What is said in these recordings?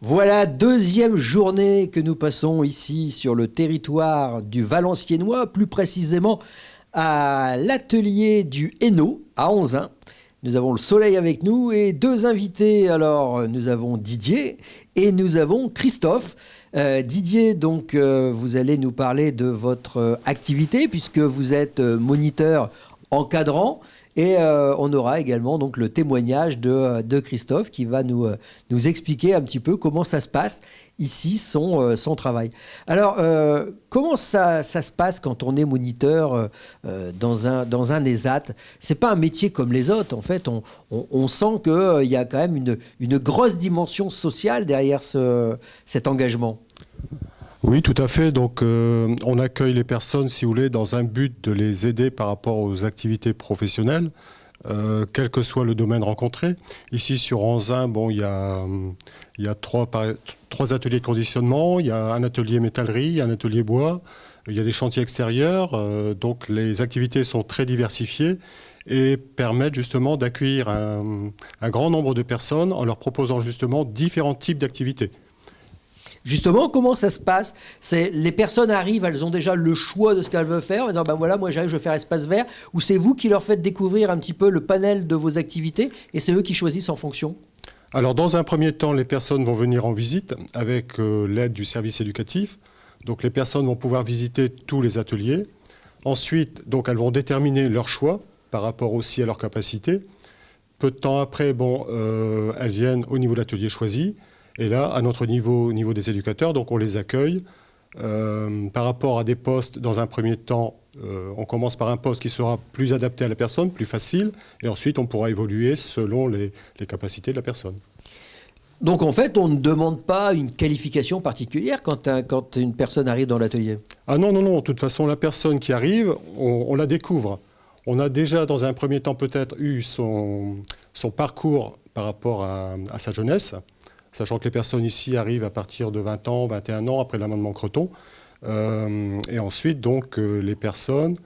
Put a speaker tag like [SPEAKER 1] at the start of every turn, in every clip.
[SPEAKER 1] Voilà, deuxième journée que nous passons ici sur le territoire du Valenciennois, plus précisément à l'atelier du Hainaut, à Onzain. Nous avons le soleil avec nous et deux invités. Alors, nous avons Didier et nous avons Christophe. Didier, donc, vous allez nous parler de votre activité puisque vous êtes moniteur encadrant. Et on aura également donc, le témoignage de Christophe qui va nous expliquer un petit peu comment ça se passe ici, son travail. Alors, comment ça se passe quand on est moniteur dans un ESAT? C'est pas un métier comme les autres. En fait, on sent qu'il y a quand même une grosse dimension sociale derrière cet engagement.
[SPEAKER 2] Oui, tout à fait. Donc, on accueille les personnes, si vous voulez, dans un but de les aider par rapport aux activités professionnelles, quel que soit le domaine rencontré. Ici, sur Onzain, bon, il y a trois ateliers de conditionnement, il y a un atelier métallerie, il y a un atelier bois, il y a des chantiers extérieurs. Donc, les activités sont très diversifiées et permettent justement d'accueillir un grand nombre de personnes en leur proposant justement différents types d'activités.
[SPEAKER 1] Justement, comment ça se passe? Les personnes arrivent, elles ont déjà le choix de ce qu'elles veulent faire, en disant, ben voilà, moi j'arrive, je veux faire espace vert, ou c'est vous qui leur faites découvrir un petit peu le panel de vos activités, et c'est eux qui choisissent en fonction?
[SPEAKER 2] Alors, dans un premier temps, les personnes vont venir en visite avec l'aide du service éducatif. Donc, les personnes vont pouvoir visiter tous les ateliers. Ensuite, donc, elles vont déterminer leur choix par rapport aussi à leur capacité. Peu de temps après, elles viennent au niveau de l'atelier choisi. Et là, à notre niveau, au niveau des éducateurs, donc on les accueille. Par rapport à des postes, dans un premier temps, on commence par un poste qui sera plus adapté à la personne, plus facile, et ensuite on pourra évoluer selon les capacités de la personne.
[SPEAKER 1] Donc en fait, on ne demande pas une qualification particulière quand une personne arrive dans l'atelier?
[SPEAKER 2] Ah non. De toute façon, la personne qui arrive, on la découvre. On a déjà, dans un premier temps, peut-être eu son parcours par rapport à sa jeunesse, sachant que les personnes ici arrivent à partir de 20 ans, 21 ans, après l'amendement Creton. Et ensuite, donc, les personnes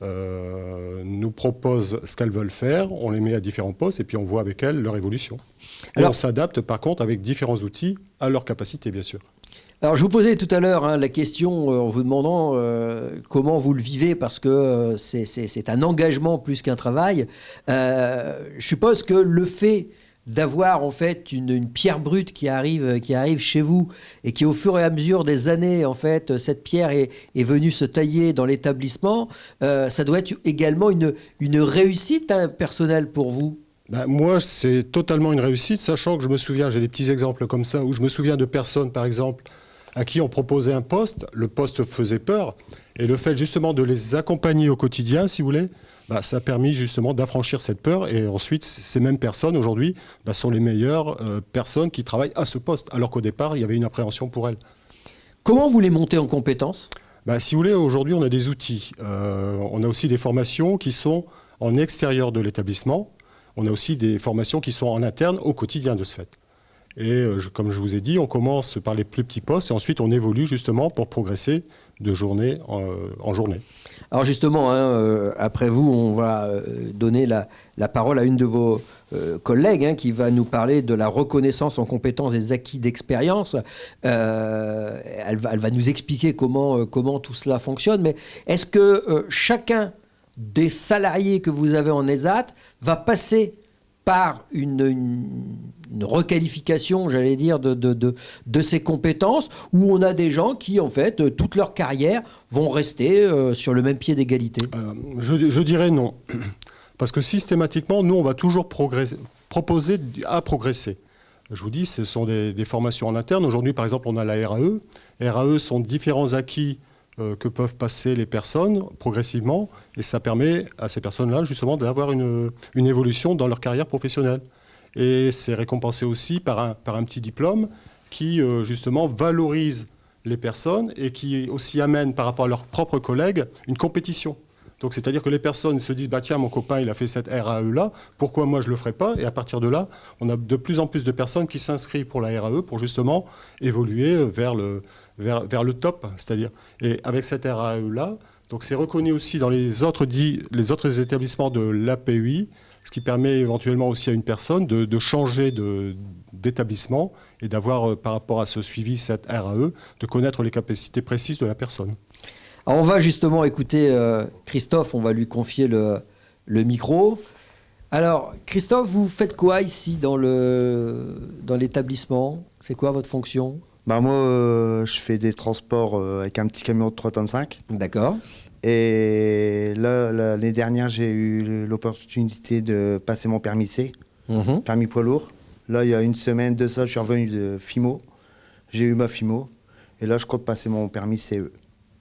[SPEAKER 2] nous proposent ce qu'elles veulent faire, on les met à différents postes, et puis on voit avec elles leur évolution. Et on s'adapte, par contre, avec différents outils à leur capacité, bien sûr.
[SPEAKER 1] Alors, je vous posais tout à l'heure la question en vous demandant comment vous le vivez, parce que c'est un engagement plus qu'un travail. Je suppose que le fait d'avoir en fait une pierre brute qui arrive chez vous et qui au fur et à mesure des années, en fait, cette pierre est venue se tailler dans l'établissement, ça doit être également une réussite personnelle pour vous.
[SPEAKER 2] Moi, c'est totalement une réussite, sachant que je me souviens, j'ai des petits exemples comme ça, où je me souviens de personnes, par exemple, à qui on proposait un poste, le poste faisait peur, et le fait justement de les accompagner au quotidien, si vous voulez, ça a permis justement d'affranchir cette peur, et ensuite, ces mêmes personnes, aujourd'hui, sont les meilleures personnes qui travaillent à ce poste, alors qu'au départ, il y avait une appréhension pour elles.
[SPEAKER 1] Comment vous les montez en compétences?
[SPEAKER 2] Si vous voulez, aujourd'hui, on a des outils. On a aussi des formations qui sont en extérieur de l'établissement. On a aussi des formations qui sont en interne au quotidien de ce fait. Et comme je vous ai dit, on commence par les plus petits postes et ensuite on évolue justement pour progresser de journée en journée.
[SPEAKER 1] Alors justement, après vous, on va donner la parole à une de vos collègues qui va nous parler de la reconnaissance en compétences des acquis d'expérience. Elle va nous expliquer comment tout cela fonctionne. Mais est-ce que chacun des salariés que vous avez en ESAT va passer par une requalification, j'allais dire, de ses compétences, où on a des gens qui, en fait, toute leur carrière, vont rester sur le même pied d'égalité?
[SPEAKER 2] Je dirais non. Parce que systématiquement, nous, on va toujours proposer à progresser. Je vous dis, ce sont des formations en interne. Aujourd'hui, par exemple, on a la RAE. RAE sont différents acquis que peuvent passer les personnes progressivement, et ça permet à ces personnes-là justement d'avoir une évolution dans leur carrière professionnelle. Et c'est récompensé aussi par un petit diplôme qui justement valorise les personnes et qui aussi amène par rapport à leurs propres collègues une compétition. Donc c'est-à-dire que les personnes se disent tiens, mon copain il a fait cette RAE-là, pourquoi moi je ne le ferai pas? Et à partir de là, on a de plus en plus de personnes qui s'inscrivent pour la RAE pour justement évoluer vers le top. C'est-à-dire, et avec cette RAE-là, donc c'est reconnu aussi dans les autres établissements de l'APEI, ce qui permet éventuellement aussi à une personne de changer d'établissement et d'avoir, par rapport à ce suivi, cette RAE, de connaître les capacités précises de la personne.
[SPEAKER 1] Alors on va justement écouter Christophe, on va lui confier le micro. Alors Christophe, vous faites quoi ici dans l'établissement? C'est quoi votre fonction?
[SPEAKER 3] Bah moi, je fais des transports avec un petit camion de 3 tonnes 5.
[SPEAKER 1] D'accord.
[SPEAKER 3] Et là, l'année dernière, j'ai eu l'opportunité de passer mon permis C, permis poids lourd. Là, il y a une semaine de ça, je suis revenu de FIMO. J'ai eu ma FIMO. Et là, je compte passer mon permis CE.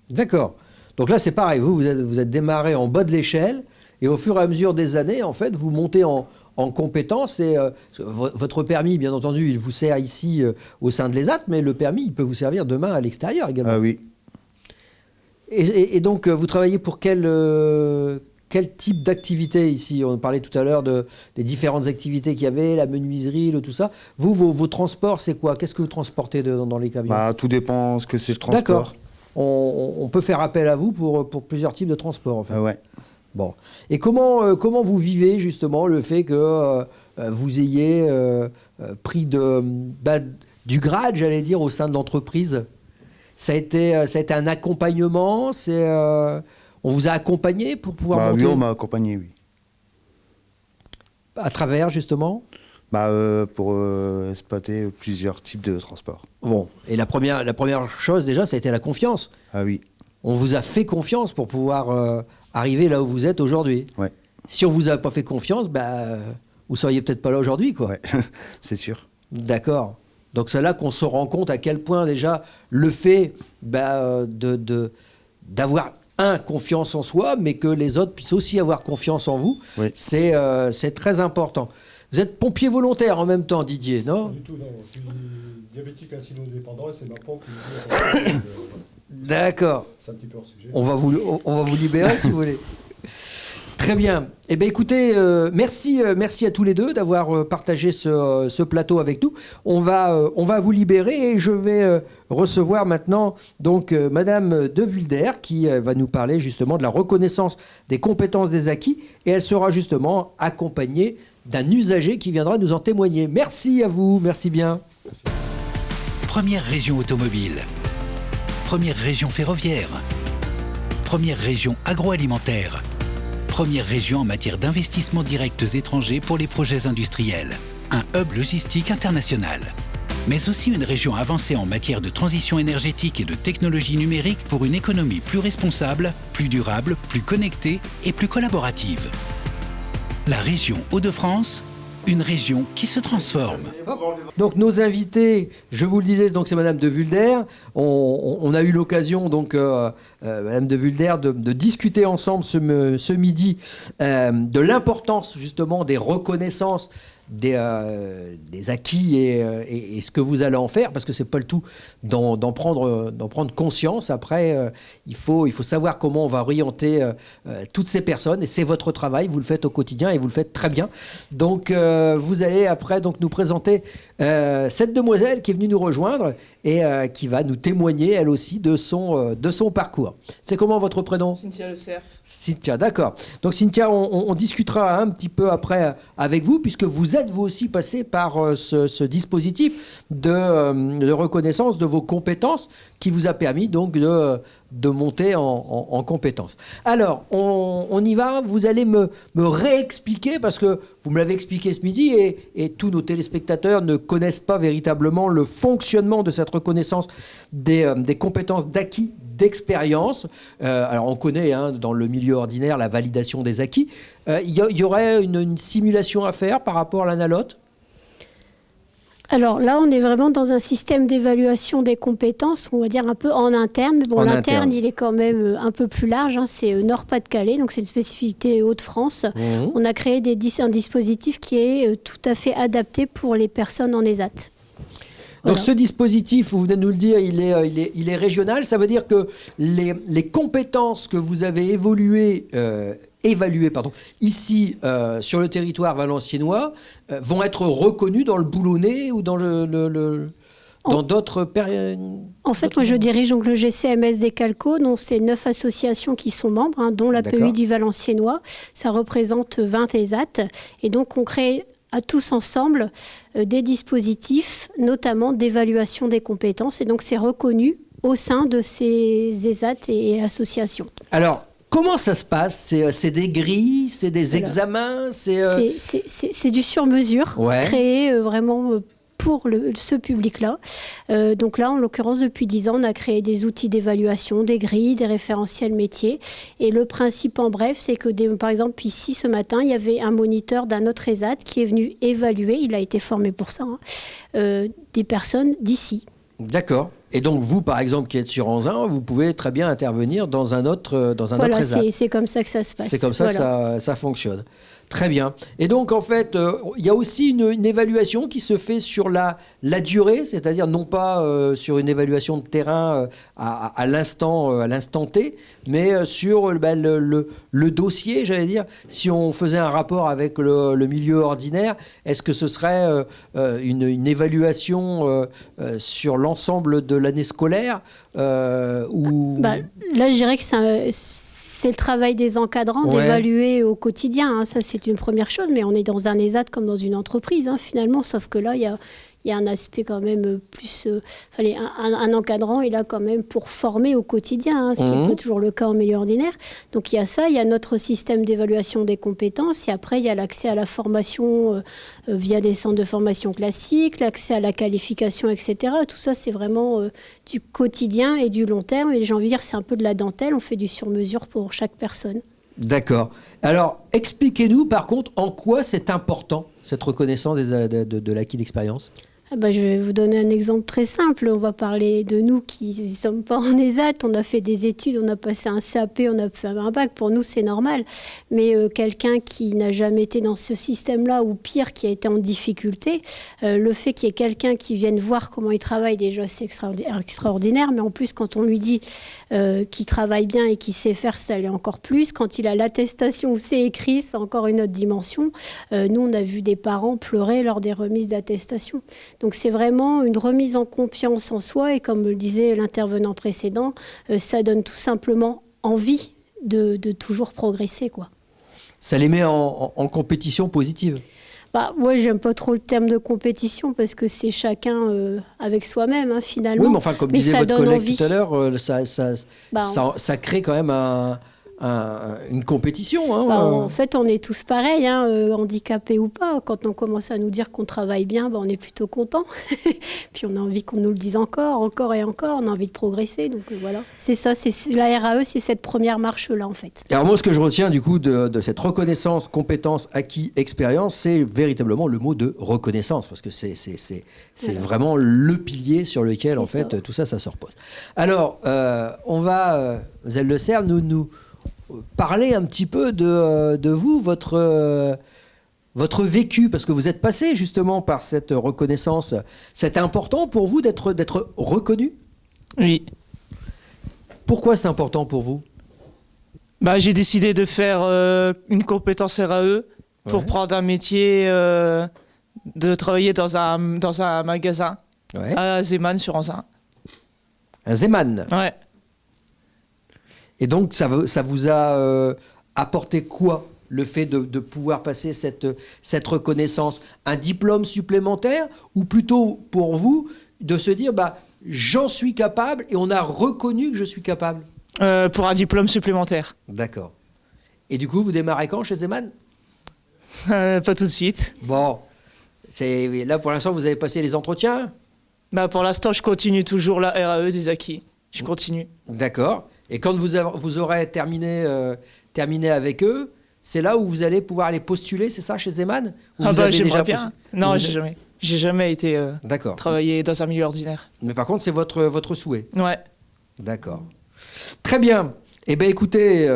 [SPEAKER 1] D'accord. Donc là, c'est pareil. Vous êtes démarré en bas de l'échelle. Et au fur et à mesure des années, en fait, vous montez en compétences. Et votre permis, bien entendu, il vous sert ici au sein de l'ESAT. Mais le permis, il peut vous servir demain à l'extérieur également.
[SPEAKER 3] Ah oui.
[SPEAKER 1] Et donc, vous travaillez pour quel type d'activité ici? On parlait tout à l'heure des différentes activités qu'il y avait, la menuiserie, tout ça. Vous, vos transports, c'est quoi? Qu'est-ce que vous transportez dans les camions?
[SPEAKER 3] Bah, tout dépend ce que c'est le transport.
[SPEAKER 1] D'accord. On peut faire appel à vous pour plusieurs types de transports, en fait.
[SPEAKER 3] Ah ouais.
[SPEAKER 1] Bon. Et comment vous vivez, justement, le fait que vous ayez pris du grade, j'allais dire, au sein de l'entreprise? Ça a été un accompagnement, on vous a accompagné pour pouvoir monter?
[SPEAKER 3] Oui, on m'a accompagné, oui.
[SPEAKER 1] À travers, justement?
[SPEAKER 3] Pour exploiter plusieurs types de transports.
[SPEAKER 1] Bon, et la première chose, déjà, ça a été la confiance.
[SPEAKER 3] Ah oui.
[SPEAKER 1] On vous a fait confiance pour pouvoir arriver là où vous êtes aujourd'hui.
[SPEAKER 3] Ouais.
[SPEAKER 1] Si on vous a pas fait confiance, vous seriez peut-être pas là aujourd'hui, quoi.
[SPEAKER 3] Ouais, c'est sûr.
[SPEAKER 1] D'accord. Donc c'est là qu'on se rend compte à quel point déjà le fait d'avoir confiance en soi, mais que les autres puissent aussi avoir confiance en vous,
[SPEAKER 3] oui.
[SPEAKER 1] C'est très important. Vous êtes pompier volontaire en même temps, Didier, non?
[SPEAKER 2] Pas du tout, non. Je suis diabétique insulino-dépendant et c'est ma pompe qui me dit...
[SPEAKER 1] D'accord.
[SPEAKER 2] C'est un petit peu hors sujet.
[SPEAKER 1] On va vous libérer si vous voulez. Très bien. Eh bien, écoutez, merci à tous les deux d'avoir partagé ce plateau avec nous. On va vous libérer et je vais recevoir maintenant donc Madame De Vulder qui va nous parler justement de la reconnaissance des compétences des acquis et elle sera justement accompagnée d'un usager qui viendra nous en témoigner. Merci à vous, merci bien.
[SPEAKER 2] Merci.
[SPEAKER 4] Première région automobile, première région ferroviaire, première région agroalimentaire, première région en matière d'investissements directs étrangers pour les projets industriels, un hub logistique international, mais aussi une région avancée en matière de transition énergétique et de technologie numérique pour une économie plus responsable, plus durable, plus connectée et plus collaborative. La région Hauts-de-France, une région qui se transforme.
[SPEAKER 1] Donc nos invités, je vous le disais, donc c'est Madame De Vulder. On a eu l'occasion donc Madame De Vulder de discuter ensemble ce midi de l'importance justement des reconnaissances des acquis et ce que vous allez en faire, parce que c'est pas le tout d'en prendre conscience. Après, il faut savoir comment on va orienter toutes ces personnes, et c'est votre travail, vous le faites au quotidien et vous le faites très bien. Donc vous allez après donc nous présenter cette demoiselle qui est venue nous rejoindre et qui va nous témoigner elle aussi de son parcours. C'est comment votre prénom?
[SPEAKER 5] Cynthia Le Cerf.
[SPEAKER 1] Cynthia, d'accord. Donc Cynthia, on discutera un petit peu après avec vous, puisque vous êtes vous aussi passé par ce dispositif de reconnaissance de vos compétences qui vous a permis donc de monter en compétences. Alors, on y va, vous allez me réexpliquer, parce que vous me l'avez expliqué ce midi et tous nos téléspectateurs ne connaissent pas véritablement le fonctionnement de cette reconnaissance des compétences d'acquis, d'expérience. Alors on connaît dans le milieu ordinaire la validation des acquis. Il y aurait une simulation à faire par rapport à l'un à l'autre?
[SPEAKER 6] Alors là, on est vraiment dans un système d'évaluation des compétences, on va dire un peu en interne. Mais bon, l'interne, il est quand même un peu plus large. C'est Nord-Pas-de-Calais, donc c'est une spécificité Hauts-de-France. Mmh. On a créé un dispositif qui est tout à fait adapté pour les personnes en ESAT.
[SPEAKER 1] Donc
[SPEAKER 6] voilà.
[SPEAKER 1] Ce dispositif, vous venez de nous le dire, il est régional. Ça veut dire que les compétences que vous avez évaluées ici sur le territoire valenciennois vont être reconnues dans le boulonnais ou dans le... dans d'autres périodes?
[SPEAKER 6] En fait, moi, je dirige donc le GCMS des Calcos, dont c'est 9 associations qui sont membres, dont l'APEI du Valenciennois. Ça représente 20 ESAT. Et donc, on crée à tous ensemble des dispositifs, notamment d'évaluation des compétences. Et donc, c'est reconnu au sein de ces ESAT et associations.
[SPEAKER 1] Alors, comment ça se passe? C'est des grilles, c'est des examens,
[SPEAKER 6] c'est du sur-mesure, créé vraiment pour ce public-là. Donc là, en l'occurrence, depuis 10 ans, on a créé des outils d'évaluation, des grilles, des référentiels métiers. Et le principe, en bref, c'est que, par exemple, ici, ce matin, il y avait un moniteur d'un autre ESAT qui est venu évaluer, il a été formé pour ça, des personnes d'ici.
[SPEAKER 1] D'accord. Et donc, vous, par exemple, qui êtes sur Anzin, vous pouvez très bien intervenir dans un autre ESAT.
[SPEAKER 6] Voilà, c'est comme ça que ça se passe.
[SPEAKER 1] C'est comme ça que ça fonctionne. Très bien. Et donc, en fait, il y a aussi une évaluation qui se fait sur la durée, c'est-à-dire non pas sur une évaluation de terrain à l'instant T, mais sur le dossier, j'allais dire. Si on faisait un rapport avec le milieu ordinaire, est-ce que ce serait une évaluation sur l'ensemble de l'année scolaire ou...
[SPEAKER 6] Là, je dirais que c'est le travail des encadrants d'évaluer au quotidien. Ça, c'est une première chose, mais on est dans un ESAT comme dans une entreprise, finalement, sauf que là, il y a un aspect quand même plus... un encadrant, il a quand même pour former au quotidien, ce qui n'est pas toujours le cas en milieu ordinaire. Donc, il y a ça, il y a notre système d'évaluation des compétences, et après, il y a l'accès à la formation via des centres de formation classiques, l'accès à la qualification, etc. Tout ça, c'est vraiment du quotidien et du long terme, et j'ai envie de dire, c'est un peu de la dentelle, on fait du sur-mesure pour chaque personne.
[SPEAKER 1] D'accord. Alors, expliquez-nous, par contre, en quoi c'est important, cette reconnaissance de l'acquis d'expérience?
[SPEAKER 6] Je vais vous donner un exemple très simple. On va parler de nous qui ne sommes pas en ESAT. On a fait des études, on a passé un CAP, on a fait un bac. Pour nous, c'est normal. Mais quelqu'un qui n'a jamais été dans ce système-là, ou pire, qui a été en difficulté, le fait qu'il y ait quelqu'un qui vienne voir comment il travaille, déjà, c'est extraordinaire. Mais en plus, quand on lui dit qu'il travaille bien et qu'il sait faire, ça l'est encore plus. Quand il a l'attestation où c'est écrit, c'est encore une autre dimension. Nous, on a vu des parents pleurer lors des remises d'attestation. Donc c'est vraiment une remise en confiance en soi, et comme le disait l'intervenant précédent, ça donne tout simplement envie de toujours progresser, quoi.
[SPEAKER 1] Ça les met en compétition positive?
[SPEAKER 6] Moi, j'aime pas trop le terme de compétition, parce que c'est chacun avec soi-même, finalement.
[SPEAKER 1] Oui, mais enfin, comme disait votre collègue tout à l'heure, ça crée quand même une compétition.
[SPEAKER 6] En fait, on est tous pareils, handicapés ou pas. Quand on commence à nous dire qu'on travaille bien, on est plutôt content. Puis on a envie qu'on nous le dise encore et encore. On a envie de progresser. Donc voilà, c'est ça. C'est la RAE, c'est cette première marche-là, en fait.
[SPEAKER 1] Alors moi, ce que je retiens du coup de cette reconnaissance, compétence, acquis, expérience, c'est véritablement le mot de reconnaissance, parce que c'est vraiment le pilier sur lequel, en fait, tout ça se repose. Alors, on va, Zelle Le Serre, nous parler un petit peu de vous, votre vécu, parce que vous êtes passé justement par cette reconnaissance. C'est important pour vous d'être reconnu?
[SPEAKER 5] Oui. Pourquoi
[SPEAKER 1] c'est important pour vous?
[SPEAKER 5] J'ai décidé de faire une compétence RAE pour prendre un métier, de travailler dans un magasin à Zeman sur Anzin.
[SPEAKER 1] Un Zeman?
[SPEAKER 5] Ouais.
[SPEAKER 1] Et donc, ça vous a apporté quoi, le fait de pouvoir passer cette reconnaissance? Un diplôme supplémentaire, ou plutôt pour vous, de se dire, j'en suis capable et on a reconnu que je suis capable?
[SPEAKER 5] Pour un diplôme supplémentaire.
[SPEAKER 1] D'accord. Et du coup, vous démarrez quand chez Zeman?
[SPEAKER 5] Pas tout de suite.
[SPEAKER 1] Bon. Là, pour l'instant, vous avez passé les entretiens?
[SPEAKER 5] Pour l'instant, je continue toujours la RAE des acquis. Je continue.
[SPEAKER 1] D'accord. Et quand vous aurez terminé avec eux, c'est là où vous allez pouvoir aller postuler, c'est ça, chez Zeman?
[SPEAKER 5] J'aimerais bien. Non, j'ai jamais été travailler dans un milieu ordinaire.
[SPEAKER 1] Mais par contre, c'est votre souhait?
[SPEAKER 5] Ouais.
[SPEAKER 1] D'accord. Très bien. Eh bien, écoutez,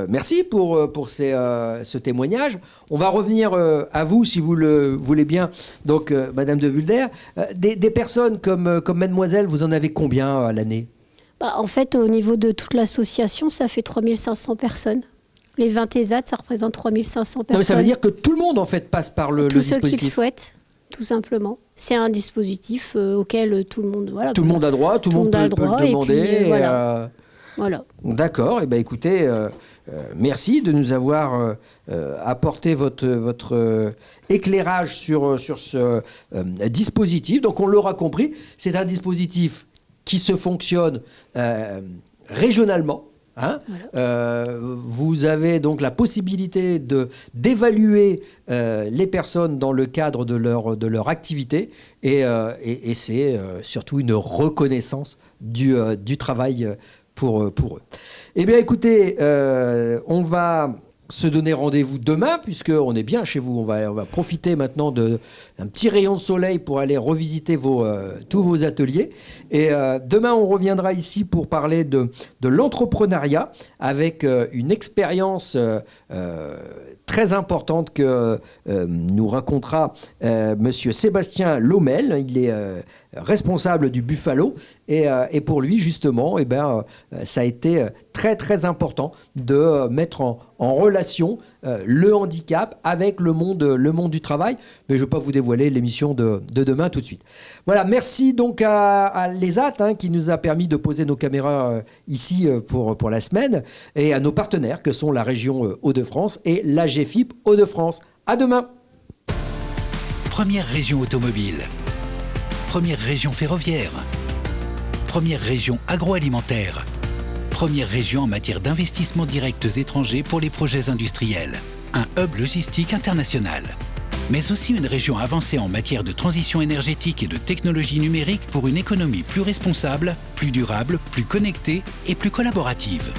[SPEAKER 1] merci pour ce témoignage. On va revenir à vous, si vous le voulez bien. Donc, Madame de Vulder, des personnes comme mademoiselle, vous en avez combien à l'année?
[SPEAKER 6] En fait, au niveau de toute l'association, ça fait 3500 personnes. Les 20 ESAT, ça représente 3500 personnes.
[SPEAKER 1] Non, mais ça veut dire que tout le monde, en fait, passe par le dispositif.
[SPEAKER 6] Tous ceux qui le souhaitent. tout simplement. C'est un dispositif auquel tout le monde...
[SPEAKER 1] Tout le monde a droit, tout le monde peut le demander.
[SPEAKER 6] Puis, voilà.
[SPEAKER 1] D'accord, et écoutez, merci de nous avoir apporté votre éclairage sur ce dispositif. Donc on l'aura compris, c'est un dispositif qui se fonctionne régionalement. Vous avez donc la possibilité d'évaluer les personnes dans le cadre de leur activité et c'est surtout une reconnaissance du travail pour eux. Eh bien écoutez, on va se donner rendez-vous demain, puisqu'on est bien chez vous. On va profiter maintenant d'un petit rayon de soleil pour aller revisiter tous vos ateliers. Et demain, on reviendra ici pour parler de l'entrepreneuriat avec une expérience très importante que nous racontera monsieur Sébastien Lomel. Il est responsable du Buffalo et pour lui justement ça a été très très important de mettre en relation le handicap avec le monde du travail, mais je ne vais pas vous dévoiler l'émission de demain tout de suite. Voilà, merci donc à l'ESAT qui nous a permis de poser nos caméras ici pour la semaine, et à nos partenaires que sont la région Hauts-de-France et l'AGFIP Hauts-de-France. À demain.
[SPEAKER 4] Première région automobile, première région ferroviaire, première région agroalimentaire, première région en matière d'investissements directs étrangers pour les projets industriels, un hub logistique international, mais aussi une région avancée en matière de transition énergétique et de technologie numérique pour une économie plus responsable, plus durable, plus connectée et plus collaborative.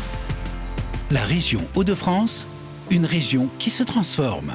[SPEAKER 4] La région Hauts-de-France, une région qui se transforme.